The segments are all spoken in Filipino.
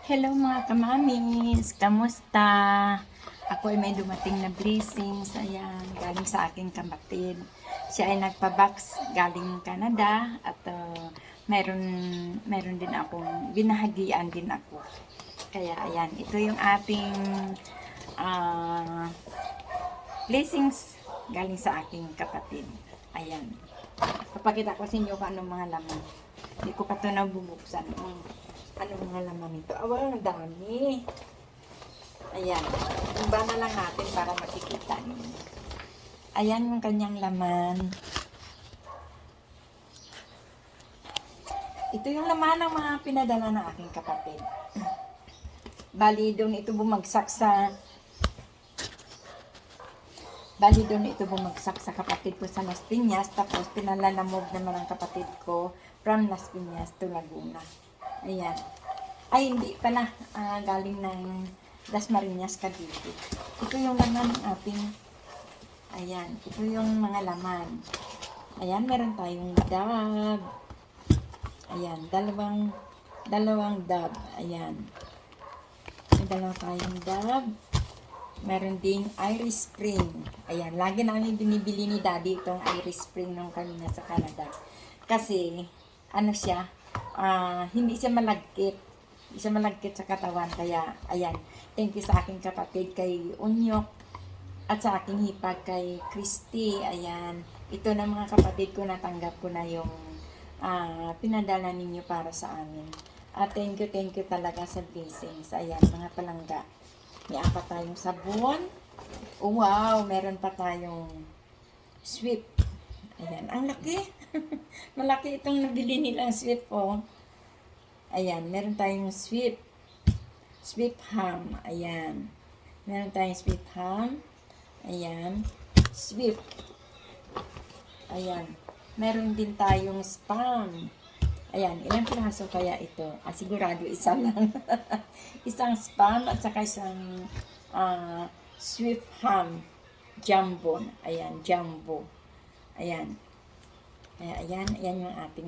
Hello mga kamamis! Kamusta? Ako ay may dumating na blessings. Ayan, galing sa aking kapatid. Siya ay nagpa-box galing Canada at meron din akong binahagian din ako. Kaya ayan, ito yung ating uh, blessings galing sa aking kapatid. Ayan. Papakita ko sa inyo kung anong mga laman. Hindi ko pa ito nabubuksan. Anong mga laman nito? Ang dami. Ayan. Iba na lang natin para makikita niyo. Ayan yung kanyang laman. Ito yung laman ng mga pinadala ng aking kapatid. Bali doon ito bumagsak sa kapatid ko sa Las Piñas. Tapos pinalalamog naman ang kapatid ko from Las Piñas to Laguna. Ayan. Ay, hindi pala. Galing ng Dasmariñas, Cavite. Ito yung laman ng ating, ayan. Ito yung mga laman. Ayan, meron tayong dab. Ayan, dalawang dab. Ayan. May dalawa tayong dab. Meron ding Irish Spring. Ayan, lagi namin binibili ni Daddy itong Irish Spring nung kanina sa Canada. Kasi, ano siya, hindi siya malagkit. Hindi siya malagkit sa katawan. Kaya, ayan, thank you sa aking kapatid kay Unyok at sa aking hipag kay Christy. Ayan, ito na mga kapatid ko, natanggap ko na yung pinadala ninyo para sa amin. Thank you talaga sa blessings. Ayan, mga palangga. May 4 tayong sabon. Oh, wow, meron pa tayong sweep. Ayan, ang laki. Malaki itong nabili nilang sweep, oh. Ayan, meron tayong sweep. Sweep ham. Ayan. Meron tayong sweep ham. Ayan. Sweep. Ayan. Meron din tayong spam. Ayan, ilang piraso kaya ito? Sigurado isa lang. Isang spam at saka isang sweet ham. Jumbo. Ayan, jumbo. Ayan. Ayan yung aking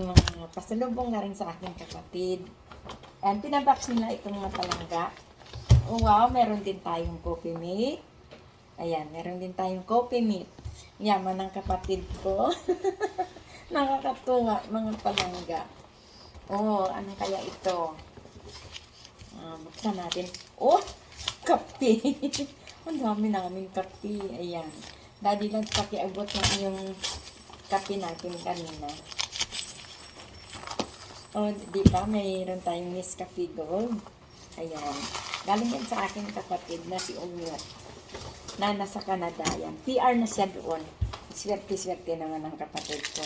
mga pasalubong na rin sa aking kapatid. And pinabox nila itong mga palangga. Oh, wow, meron din tayong coffee mate. Ayan, meron din tayong coffee mate. Yaman ng kapatid ko. Nakakatuwa, mga palangga. Oh, ano kaya ito? Buksan natin. Oh, kape. Ang dami namin kape. Ayan. Daddy lang pakiabot ng yung kape natin kanina. Oh, di ba? Mayroon tayong Nescafe Gold. Ayan. Galing yan sa aking kapatid na si Umyot. Na nasa Canada. Ayan. PR na siya doon. Swerte-swerte naman ang kapatid ko.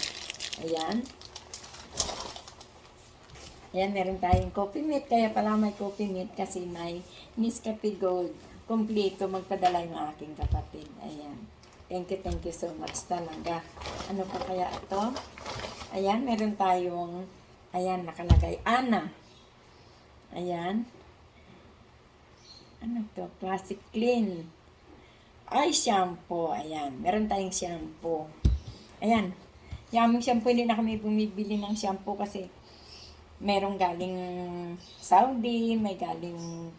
Ayan. Ayan, meron tayong coffee mate. Kaya pala may coffee mate kasi may Nescafe Gold. Kompleto magpadala yung aking kapatid. Ayan. Thank you so much talaga. Ano pa kaya ito? Ayan, meron tayong, ayan, nakalagay, Ana. Ayan. Ano to? Classic Clean. Ay, shampoo. Ayan, meron tayong shampoo. Ayan. Yung shampoo, hindi na kami bumibili ng shampoo kasi merong galing Saudi, may galing,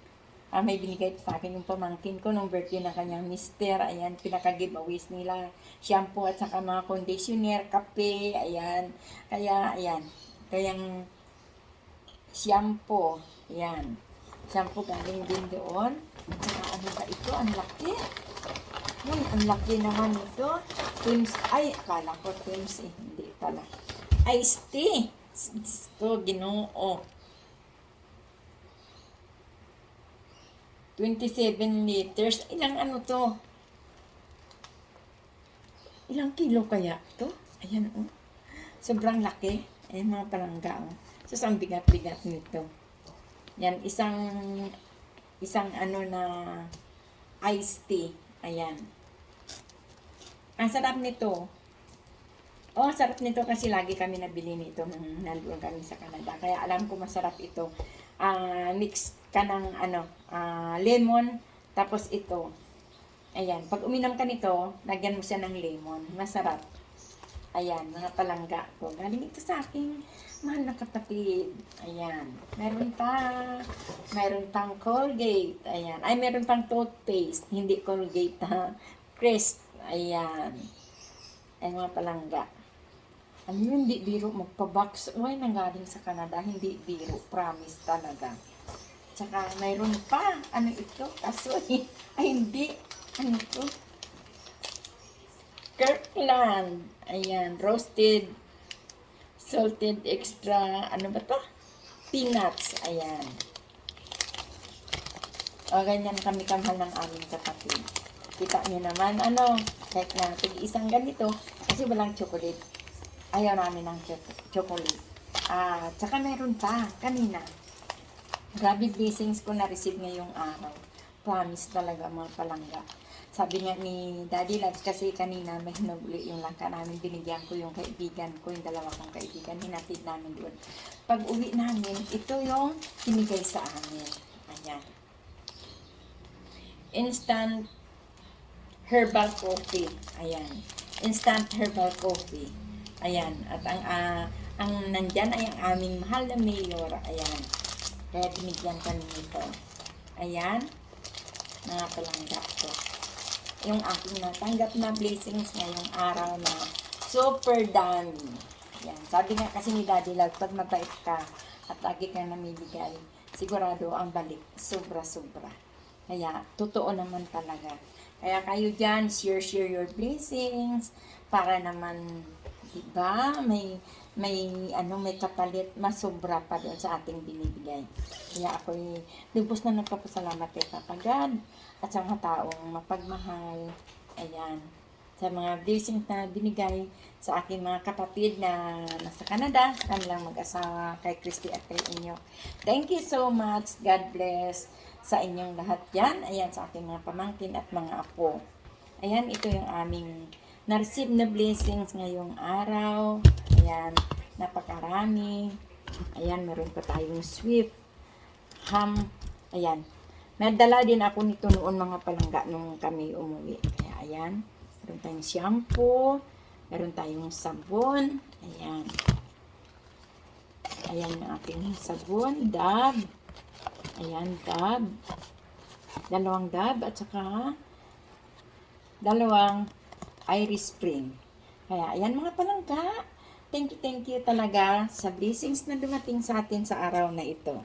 may binigay sa akin yung pamangkin ko nung birthday ng kanyang mister. Ayan, pinaka-giveaways nila. Shampoo at saka mga conditioner, kape, ayan. Kaya, ayan. Kayang shampoo. Ayan. Shampoo galing din doon. At saka ano ba ito? Ang laki. Uy, ang laki naman ito. Teams, ay, akala ko Teams eh. Hindi pala. Iced tea. Ito, Ginoo. 27 liters. Ilang ano to? Ilang kilo kaya to? Ayan, oh. Sobrang laki. Ayan, mga palangga, oh. So, ang bigat-bigat nito. Yan, isang ano na iced tea. Ayan. Ang sarap nito. Oh, sarap nito kasi lagi kami nabili nito nung nandoon kami sa Canada. Kaya alam ko masarap ito. Mix ka ng lemon, tapos ito. Ayan, pag uminom ka nito, lagyan mo siya ng lemon. Masarap. Ayan, mga palangga ko. Galing ito sa aking mahal na kapatid. Ayan. Meron pang Colgate. Ayan. Ay, meron pang toothpaste. Hindi Colgate, ha. Crest. Ayan. Ay, mga palangga. Ano yun, hindi biro magpa-box. Uy, nanggaling sa Canada. Hindi biro. Promise talaga. Tsaka, mayroon pa. Ano ito? Kaso, ay, hindi. Ano ito? Kirkland. Ayan, roasted, salted extra, ano ba to? Peanuts. Ayan. O, ganyan kami kamahal ng aming kapatid. Kita nyo naman, kahit na tig-isang ganito, kasi walang chocolate. Ayaw namin ng chocolate. Tsaka meron pa, kanina. Grabe blessings ko na-receive ngayong araw. Promise talaga, mga palangga. Sabi nga ni Daddy Labs, kasi kanina may hinuli yung langka namin, binigyan ko yung kaibigan ko, yung dalawa kong kaibigan, hinatid namin doon. Pag uwi namin, ito yung binigay sa amin. Ayan. Instant herbal coffee. Ayan. Instant herbal coffee. Ayan. At ang nandyan ay ang aming mahal na mayor. Ayan. Kaya binigyan kami nito. Ayan. Mga palangga ko. Yung aking natanggap na blessings ngayong araw na super dami. Yan. Sabi nga kasi ni Daddy Love, pag mabait ka at lagi ka namimigay, sigurado ang balik. Sobra-sobra. Kaya, totoo naman talaga. Kaya kayo dyan, share your blessings para naman, diba, may kapalit, masobra pa doon sa ating binibigay. Kaya ako'y lubos na nagpapasalamat kay Papa God at sa mga taong mapagmahal. Ayan. Sa mga blessings na binigay sa aking mga kapatid na nasa Canada, sa kanilang mag-asawa, kay Christy at kay Inyo. Thank you so much. God bless sa inyong lahat yan. Ayan, sa aking mga pamangkin at mga apo. Ayan, ito yung aming na-receive na blessings ngayong araw. Ayan, napakarami. Ayan, meron pa tayong swift ham. Ayan, nadala din ako nito noon mga palangga nung kami umuwi. Kaya ayan, meron tayong shampoo, meron tayong sabon. Ayan. Ayan yung ating sabon, Dab. Ayan, Dab. Dalawang Dab at saka dalawang Irish Spring. Kaya ayan mga palangga. Thank you talaga sa blessings na dumating sa atin sa araw na ito.